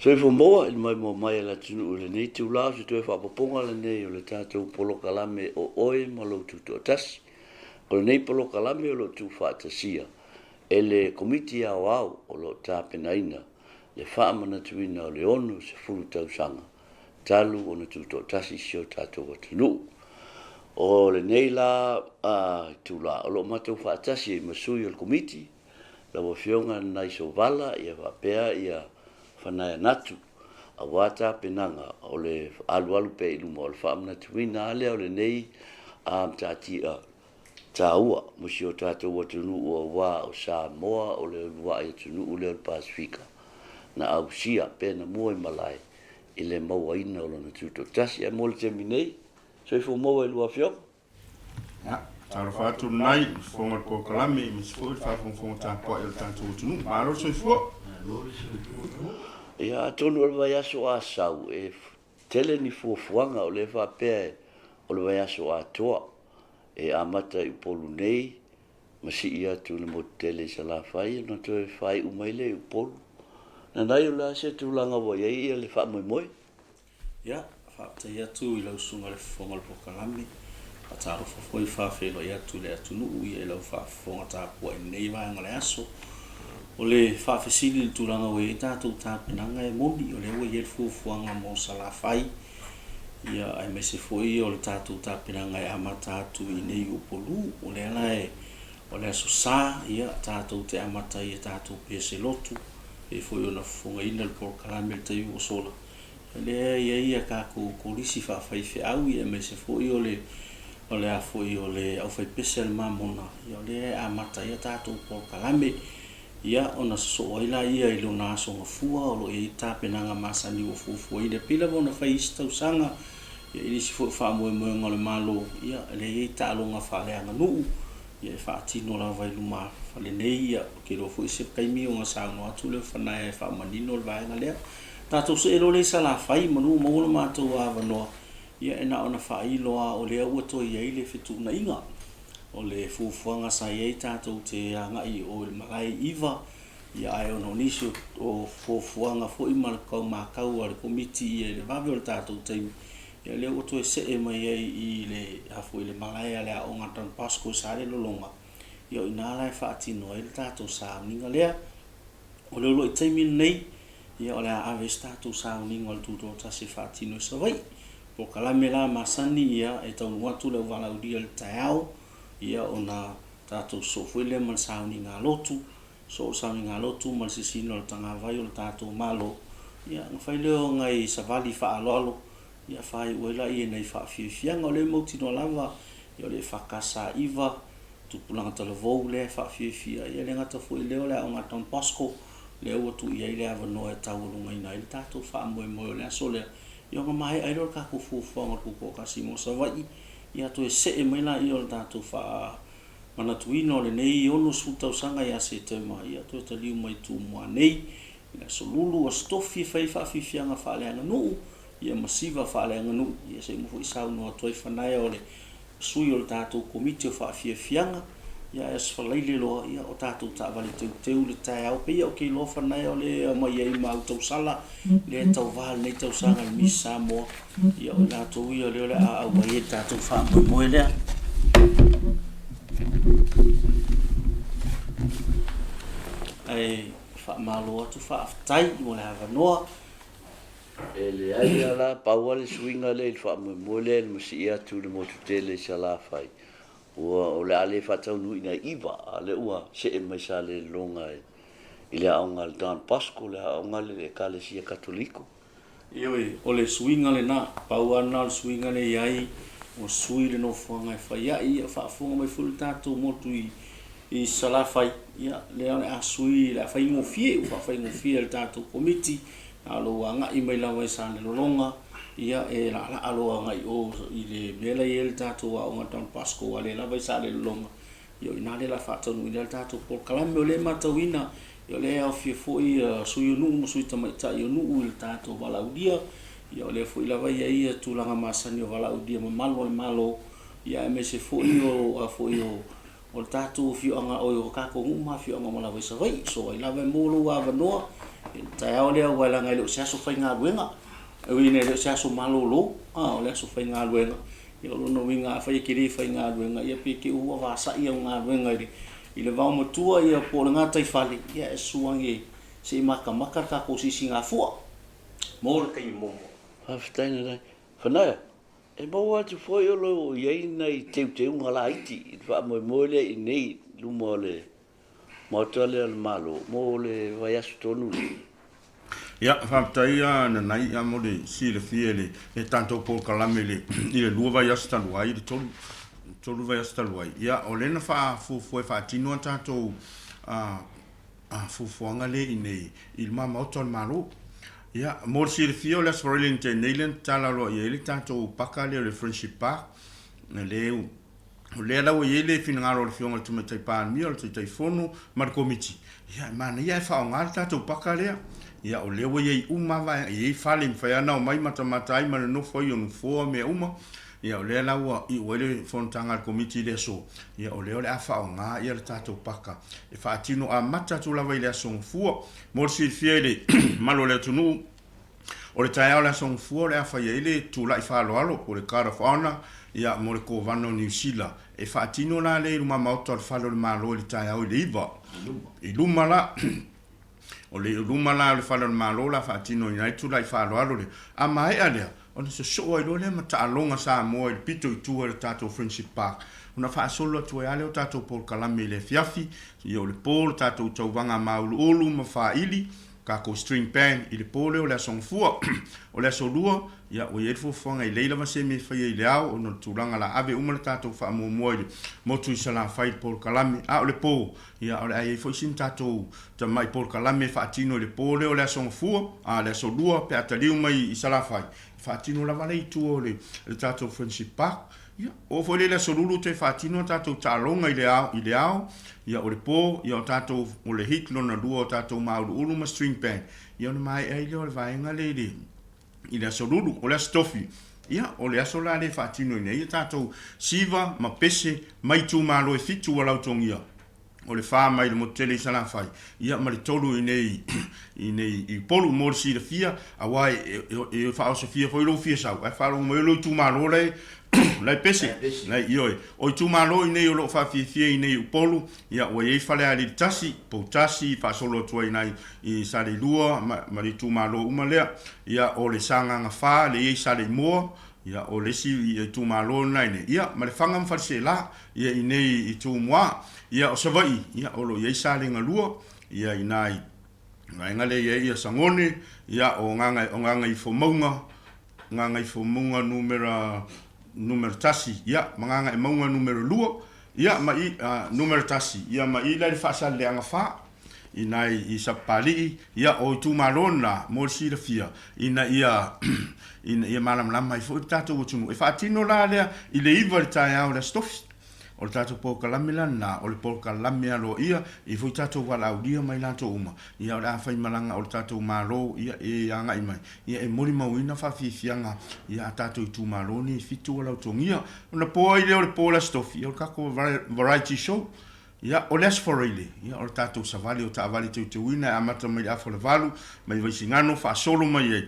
So I moa il mai la tunu le nei tu la se tu fa poponga le nei o le tatou polokalame o oi ma lo tuto'atasi. O le nei polokalame o lo tu fa'atasia. E le komiti au o lo tapenaina le fa'amanatuina o le onu se fulu tausaga. Talu o na tuto'atasi si o tatou atunuu. O le nei la tu la o lo matou fa'atasi e masui o le komiti. La wafionga nai so vala ia wapea ia whanai natu a wata penanga o le alu pe ilu mo le whaamna tuina ale o le nei tatia taua musi o tātou watunu o wā o Samoa o le wā i tunu o le Pasifika na ausia pena mua i malai i le mauaina o lona tuto'atasi e mo le temi nei so i fu maua i lua fionga. Tarafatu nai fonga ko kalame misfo fa fonga ta po el tanto tunu maro so fo ia tonu o vai aso a sau e tele ni fuafuanga o le whapea o le vai aso a toa e amata i polu nei masi ia tu le motele sa la fai no to fai umaile i polu na nai o la se tu langa wa ia le wha moi moi ia whapta ia tu i lau sunga le fonga le pokalame a taro foi whawhelo ia tu le atunu ia lau whafonga tāpua i nei vai ngale aso o le whawhesili le tūranga we e tātou tāpenanga e moni o le ua i e fuafuanga mo sa la whai ia ai me se foi o le tātou tāpenanga e amata atu i nei o polu o le ala e o le aso sā ia tātou te amata i e tātou pia se lotu e foi o na fonga ina le polokalame le taiu o sola le ia ka kurisi whawhai au i e me se foi o le a foi o le au fai pese le mamona ia o le amata i e tātou polokalame ia ona so ila ia i lona so ngafua o lo i tapenanga masani o fufu i le pila bona fai Tausaga ia i si fo fa mo ngale malo ia le i talo nga fa le anga nu ia fa tino la vai luma fa le nei ia ke lo fu se kai mi o sa no atu le fa na e fa manino le vai ngale ta to se lo le sala fai manu mo no ma to ava no ia ena ona fa i loa o le o to ia i le fitu na inga o le fufuanga sa i tātou te anga i o le marai iwa ia ai ono nisi o fufuanga fo i malakau makau a le komiti i le vawe o le tātou teimu ia leo o to e se e mai i le hafo i le marai a le a onga tan pasko sa le lolonga ia o inala e whaatino e le tātou sa uninga lea o leo lo i teimi nei ia o le a aves tātou sa uninga o le tuto'atasi whaatino e sa vai po kalame la masani ia e tau nuatu le wala udia le taiao ia ona tātou so fuile man sauni ngā lotu so sauni ngā lotu man sisino le tanga vai o le tātou malo ia ngawhai leo ngai savali wha aloalo ia whai uela i e nei wha whiwhianga o le mautino lava ia le whakasa iwa tupulanga talavou le wha whiwhia ia le ngata fui leo le o ngata pasko le ua tu ia i le avanoa e taurunga ina i le tātou wha moe moe o le aso lea ia ngā mahe airo ka kufufuanga kuko kasi mo savai ia to se e mai la i o tātou wha manatuina o le nei ono su Tausaga ia Setema ia to te liu mai tu mua nei ia so lulu a stofi fai whawhiwhianga whaaleanga nuu ia masiva whaaleanga nuu ia se mufu i sau noa toi whanai o le sui o le tātou komiti o whawhiwhianga ia e swalaile loa ia o tātou tāwale teu le tai au pe ia o kei loa whanai o le mai ei mau tausala le tau wahal nei Tausaga le misi Samoa ia o tātou ia leo le a au mai e tātou wha moe lea ai wha malo atu wha aftai mo le havanoa e le ai ala paua le suinga le wha moe le masi ia tu le motutele sa la fai o le ale fatau nui na iwa ale ua se e mai sa le longa i le aonga le dan pasko le aonga le kalesia katoliko ioi o le suinga le na pauana le suinga le iai o sui le no fuanga e fai ia whaafunga mai fulu tātou motu i salafai ia le a sui le fai ngofie o fai ngofie le tātou komiti alo anga i mai lawa i sa le lolonga ia e la alo ngai o i le mela i le tātou a onga tan pasko ale la vai sa le longa io ina le la fato no i le tātou polokalame o le matauina io le au fie foi sui nu mo sui tamaita io nu i le tātou valaudia io le foi la vai ia tulanga masani o valaudia malo ia me se foi o o le tātou fio anga o kako nguma fio anga mala vai sa vai so i la vai molo wa vanoa tai au le wala ngai lo sa so fai nga wenga e wine le sa so malolo le so fai nga wenga ia lo no winga fai kiri fai nga wenga ia piki u va sa ia nga wenga i le va mo tua ia po nga tai fali ia e suangi se maka ka ko si singa fu mo le kai mo Haftaina dai. Whanau, e mau atu foi o lo iei nei te unga la iti. Wha mo le i nei lumo le mautale al malo. Mo le vai asu tonu le. Ia, whaptaia na nai a mo le si le fie le tanto polokalame le i le lua vai asu taluai, i le tolu vai asu taluai. Ia, o lena fufu e tino tatou fufuanga le i nei i le mamauta al malo. Ia, mo si le fie o le asfarele te neilen tala loa i ele tatou paka le friendship park. Na leu o le ala o ele finangaro le fionga le tumatai pānmia le tai fono ma le komiti. Ia, mana ia e whaonga le tatou paka lea. Ia, o leo iei umava iei fale mwhaiana o mai matamatai ma le nofo i onu fōa mea uma. Ia, o lea laua i uele fontanga le komiti le so. Ia, o leo le a whaonga ia le tatou paka. E whaatino a mata tu lava i le asong fua. Mo si fie le malo le tunu. O le tai au le asong fua le a whaia ile tu lai whaaloalo o le kara whaona. Ia, mo le kovano New Zealand. E whaatino la le ruma mauta le whalo le malo le tai au i le iwa. I luma la. O le luma la le whalo le malo la whaatino i nai tu lai whaaloalo le. A mai a lea. O le se soa i lo le ma taalonga sa moa i pito i tua le tatou Friendship Park. Una whaasolo atu e ale o tatou polokalame le fiafi. I o le polo tatou tauvanga maulu olu ma whaili. Kako string band i le pole o le asong fua. O le aso lua. Ia o i fuanga i leila ma se me whaia i le au. O no tūranga la ave umana tatou wha mua mua i le motu i sala whai polokalame. A o le po. Ia o le ai fo isin tatou ta mai polokalame whaatino i le pole o le asong fua. A le aso lua pe ataliu mai i sala whai. Whaatino la wale i tua o le tatou Friendship Park. Ia, o fo le solulu te whaatino tatou tālonga i le au. Ia o le po, ia o tatou o le hitlo na lua o tatou mauru ulu ma string band. Ia o le mai e le o le vaenga le i le solulu, o le stofi. Ia, o le aso la le whaatino i ne. Ia tatou siva, ma pese, mai tu malo e fitu wa lautongia. O le wha mai le motele i sala whai. Ia ma le tolu i polu mōre si le fia, a wai e wha o se fia fo ilo fia sau. E wha rongo mo ilo tu malo le, lai pese, lai ioi. O i tu malo i nei o lo wha fia i nei u polu, ia o e whale a li tasi, po tasi, wha solo tua i nei i sale lua, ma li tu malo umalea, ia o le sanga nga wha, le e sale mua, ia o le si i tu malo nai ne. Ia, ma le whanga mwharse la, ia i nei i tu mua, ia o savai, ia o lo iei sale nga lua, ia i nai, ngai ngale ia sangone, ia o nganga i fomaunga, nganga i fomaunga numero tasi, ia, manganga i maunga numero lua, ia ma i numero tasi, ia ma i lai whaasale le anga wha, i nai i sapali, ia o tu malona, mo si la fia, ina ia malam lama i fo i tatou utunu, e whaatino la lea, i le iwa le tai au le stofi, o le tatou polokalame lana, o le polokalame alo ia, i fo i tatou wala aulia mai lato uma, ia o le awhai malanga o le tatou malo, ia e anga i mai, ia e mori mauina whawhiwhianga, ia a tatou i tu malo ni fitu wala utongia, o na poa i leo le pola stofi, ia o le kako variety show, ia o le asforeile, ia o le tatou savali o taavali te uina, amata mai afo le valu, mai vaisingano, whaasolo mai e,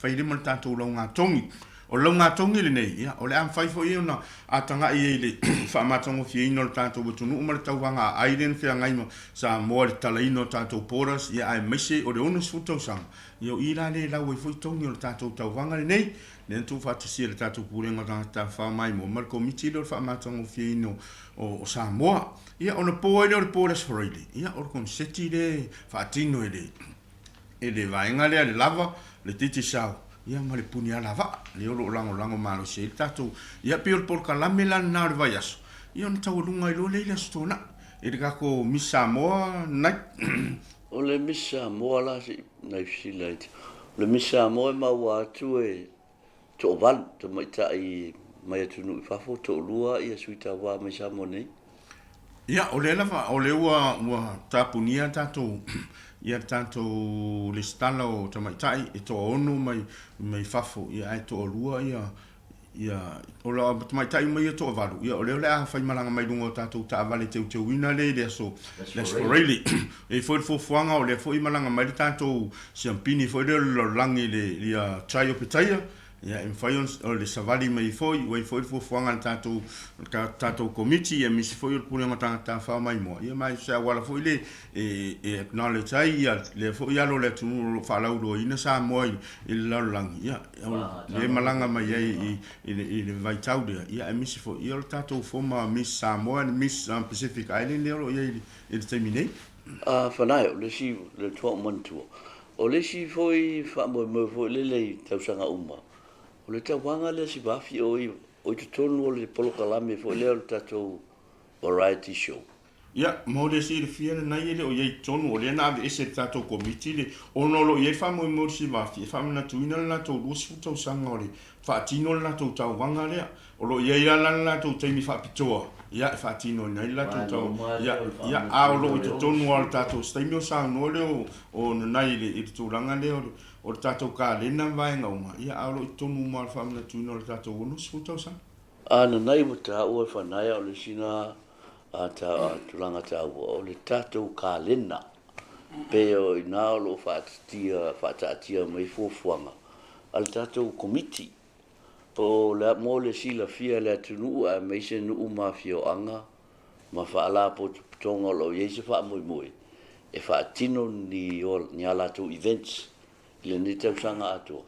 whairima le tatou lau ngā tongi, o lau ngā tongi le nei, ia, o le amwhaifo i ona atanga i e le whaamatongo fia ino le tātou watunu umare tauwanga a airen fia ngaima sa moa le tala ino tātou poras, ia ai maise o le onus futausanga. Ia o ila le lau e fwoi tongi o le tātou tauwanga le nei, le ntu whaatasia le tātou purenga tangata whaamai mo, mar komiti le whaamatongo fia ino o Samoa. Ia, ona poa le o le poras whareile, ia, o le konseti le whaatino e le vaenga le lava, le titi sao. Ia ma le puni ala va, le olo lango malo se il tatou. Ia pio le polokalame la na le vai aso. Ia ona tau lunga i lo le ila stona. E le kako Miss Samoa nai. O le Miss Samoa la si nai sila iti. Le Miss Samoa mau atu e to val, to maita i mai atunu i fafo, to lua i asuita wa mai Samoa nei. Ia o le lava, o le ua tapunia tatou. Ia tanto le stala o tamaitai e to ono mai fafo ia ai to lua ia ia o la mai tai mai to valu ia o le a fai malanga mai lungo tatou ta vale te wina le so let's really e foi fuanga o le foi malanga mai tatou siampini foi le langi le ia trai o petaia ia en fai o le savali mai foi fuanga tatou komiti e misi foi o pulenga ta fa mai mo ia mai sa wala foi le e acknowledge ai ia le foi alo le tu fa la do ina sa mo il la langi ia le malanga mai ai i vai tau ia misi foi ia tatou forma miss Samoa and miss Pacific Island le ia il terminate fanai le si le tua mantua o le si foi fa mo foi le Tausaga uma o le tauanga le si bafi o te tonu o le polokalame foi le tatou variety show ia mo le si le fia na ile o ye tonu o le na e se tatou komiti le ono lo ye fa mo si bafi fa na tuina na to lusi Tausaga o le fa tino na to tauanga le o lo ye la na to te mi fa pitoa ia fa tino na la to tau ia a o lo te tonu o tatou stemio sa no le o na ile i tulanga le o tatou ka le na vai nga uma ia a lo tonu mo fa na tuina o tatou no si Tausaga ana nai mo ta o fa nai o le sina ata tulanga ta o le tatou kalena pe o ina lo fa tia mai fuanga al tatou komiti o la mo le sila fia le tunu a me se nu mafio anga ma fa ala po tonga lo ye se fa moi e fa tino ni o nyala to events le ni Tausaga ato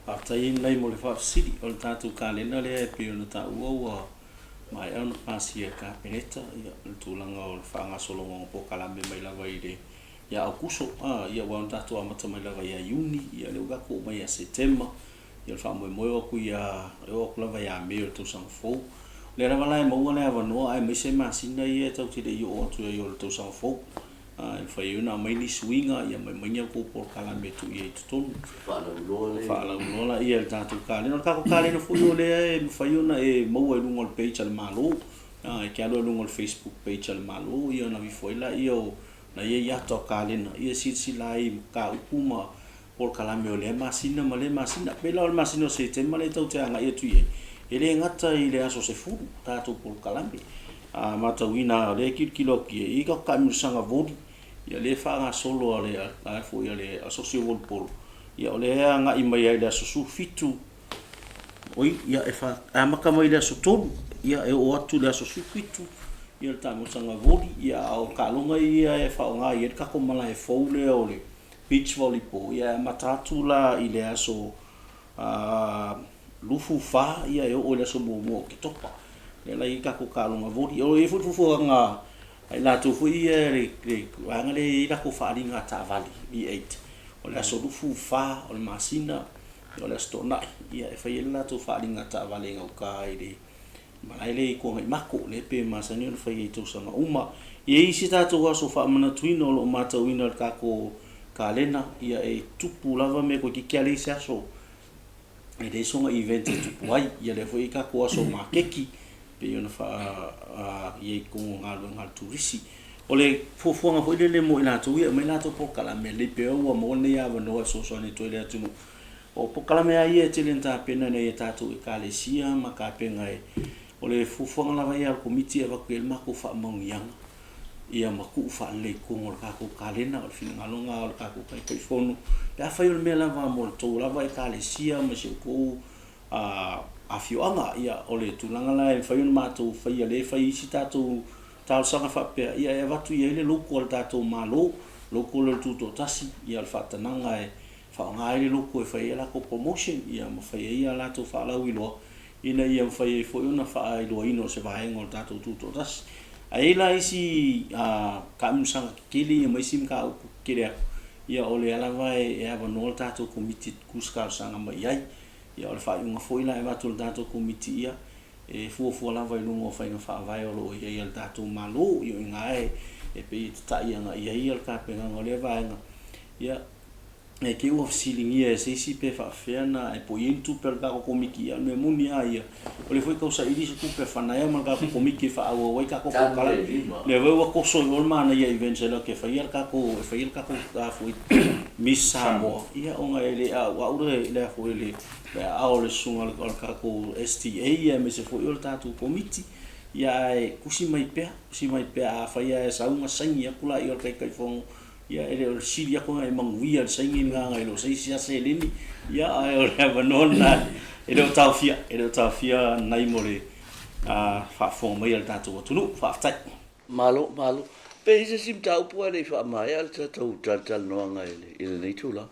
after in lai mo le fa city o tatou kalena le pe o ta ua mai ana pasia ka peneta ia tulanga o fanga solo ngo pokalame mai lava ile ya Aukuso ia wa tatou amata mai lava ia Juni ia le ga ko mai a Setema ia fa mo o ku ia o ku lava ia me o Tausaga fo le ra lai mo ngana va no ai me se masina ia tau te yo o tu yo Tausaga fo fa ia na mai ni swinga ia mai mai ko pokalame tu ia tu fa la lola ia tatou kalena ka ko kalena fo yo le fa ia na e mo e lungol page al malo e ke alo lungol Facebook page al malo ia na vi foi la ia na ia to kalena ia silsila i ka upuma pokalame o le masina pela o masina se te male tau te anga ia tu ia ele ngata i le aso se fu tatou pokalame mata wina le kilo ki i ka musanga vodi ia le fa nga solo ale a fo ia le asocio vol pol ia ole nga i mai ai le aso fitu oi ia e fa maka mai le aso tolu ia e o atu le aso fitu ia ta musanga vodi ia o kalonga ia e fa nga ia ka ko mala e fo le ole beach volleyball ia matatu la i le aso lufu fa ia e o le aso mo ki topa le lai ka ko kalonga vodi o e fu nga ai la tu fu ia le anga le la ko fa linga ta vali v8 o le aso lufu fa o le masina o le stona ia e fa ia la tu fa linga ta vali nga ka i le malai le ko ngai mako le pe masani o fa ia Tausaga uma ia isi tatou aso fa mana tuino lo mata wina ka ko kalena ia e tupu lava me ko ki kiale se aso e le songa event tupu ai ia le foi ka ko aso makeki pe ona fa ia ko ngal turisi o le fofonga foi le mo ina tu ia mai na to pokalame le pe o mo le ia no so so ni to le atu o pokalame ai e tilenta pena nei tatu e kalesia ma ka penga e o le fofonga lava ia komiti ava ko el mako fa mo yang ia maku fa le ko ngol ka ko kalena o fina ngalonga o ka ko kai fono ya fa yo mela va mo to la vai kalesia ma se ko a fioanga ia o le tulanga la e fa yo ma to fa ia le fa isi tatou Tausaga fa pe ia e watu ia le loko o tatou malo loko le Tuto'atasi ia le fatananga e fa nga le loko e fa ia la ko promotion ia ma fa ia la to fa la wilo ina ia fa ia fo una fa ai lo ino se va ngol tatou Tuto'atasi ai la isi ka musanga kili mai sim ka kile ia ole ala vai e ava no tatou komiti kuska sanga mai ai ia ole fa unha foi la e watu tatou komiti ia e fu la vai lungo fa ina fa vai o ia ia tatou malo ia ngai e pe ta ia nga ia ka pe nga ole vai nga ia e ke o silingi e se si pe fa fena e po into per ka komiki ia me muni ia ole foi causa ili se pe fa na ia ma ka komiki fa o wai ka ko kala le ve wa ko so normal ia event se lo ke fa ia ka ko fa ia ka ko foi Miss Samoa ia o ngai le a wa ure le fo le a o le sunga o ka ko STA ia me se fo o tatu komiti ia e kusi mai pe a fa ia sa unha sangi a kula i o kai fo ia ele o siria ko e manguia le sangi nga ngai lo sei sia se lini ia o le vanona ele o tafia nai mole a fa fo mai al tatu tunu fa tai malo pe se sim tau po le fa mai al tatu Talanoaga ile nei tula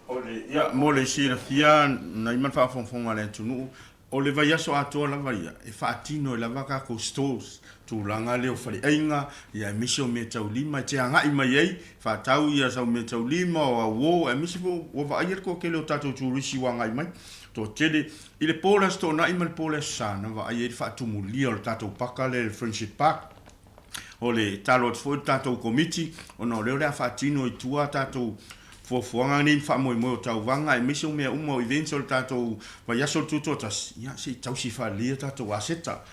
ole ia mo le sirafia na iman fa fonfonga le tunu o le vai aso ato la vai e fa tino la vaca ko stores tu langa le o fali ainga ia misio me tau lima te anga i mai ai fa tau ia sa me tau lima o wo e misio o va ayer ko ke le tato tu risi wanga i mai to tele ile pola sto na iman pola sana va ayer fa tu muli o tato pakale le friendship park o le talo fo tato komiti o no le fa tino i tua tato foanga ni fa mo tau vanga e mission me umo eventual tato va ya sol tuto'atasi ya si tau si fa lia tato wa seta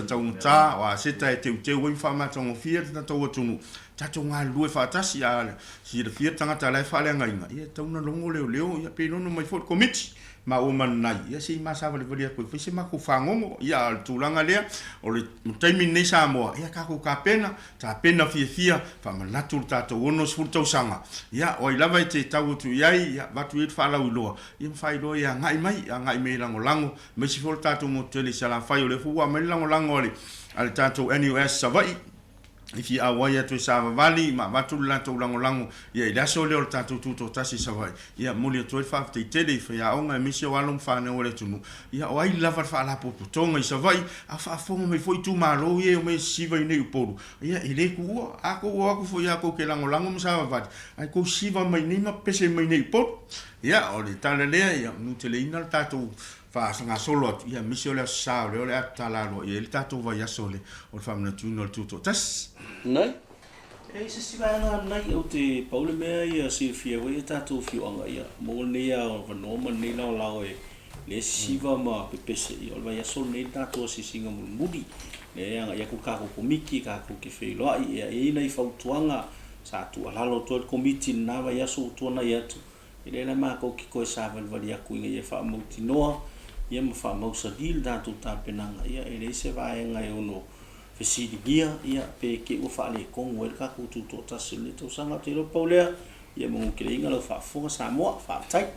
tau ta wa seta e te win fa ma tong fia tato tunu tato nga lue fa tasi ya si de fia tanga ta lai fa le ngai ya tau na longo leo ya pe no mai for komiti ma o man nai ya si ma sa va le volia ko fisi ma ku fango ya tulanga le o le timing nei Samoa ya ka ku ka pena ta pena fia fa ma natul tato ono sfur Tausaga ya o lava te tau tu yai ya batu it fa la ulo ya fa lo ya ngai mai me lango me si for tato mo tele sala fa yo le fu wa me lango le al tato NUS savai ifi awaya to Sava Valley ma batu la to lango ya ila so le tato Tuto'atasi savai ya muli to fa te tele fa ya onga mi se walong fa ne ole tunu ya o ai lava fa la po tonga i savai a fa fo me foi tu malo ye me siva nei poru ya ile ku a ko fo ya ko ke lango mo Sava Valley ai ko siva mai nei ma pese mai nei poru ya o le tala le ya nu tele ina tato fa sanga solo ya misio le sa le atalalo ya il tato va ya sole o fa na tuno il Tuto'atasi nei e se si vai nai o te paule mea ia si fia we tatu fiu anga ia mo ne ia o vanoma nei la e le siva ma pepese ia o vai sol nei tatu si singa mudi le anga ia ku ka ko miki ka ku ke fe lo ia e nei fautuanga sa tu alalo to komiti na vai so tu na ia tu ile na ma ko ki ko sa valia ku ia fa mo tinoa ia ma fa mo sa dil tatu ta penanga ia ele se vai ngai uno fesidia ia pe ke o fa le kong wel ka ku Tuto'atasi le Tausaga te lo paulea ia mo ke inga lo fa fo Samoa fa tai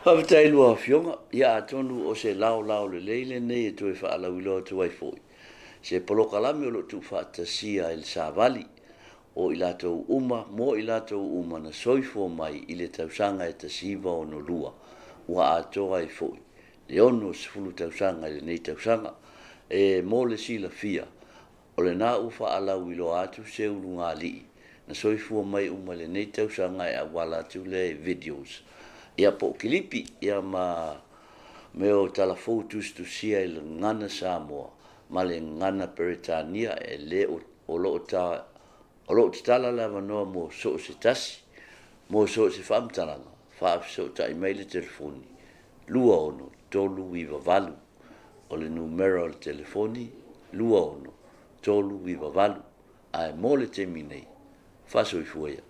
ha tai lua fionga ia tonu o se lao le leile nei to fa la wilo to wai foi se polokalame o lo Tuto'atasi il savali o ilato uma na soifo mai ile Tausaga e tasiva o no lua wa atoa i foi le ono sfulu Tausaga le nei Tausaga e mo le sila fia o le na ufa ala wilo atu se ulunga li na soifua mai uma le nei Tausaga e awala atu le videos ia po kilipi ia ma me o talafou tustusia i le ngana Samoa ma le ngana Peritania e le o lo te tala lava noa mo so se tasi mo so se whamtalanga whaafso ta i maile telefoni lua ono tolu iwa valu o le numero le telefoni lua ono tolu iwa valu ai mo le te minei faso i fuea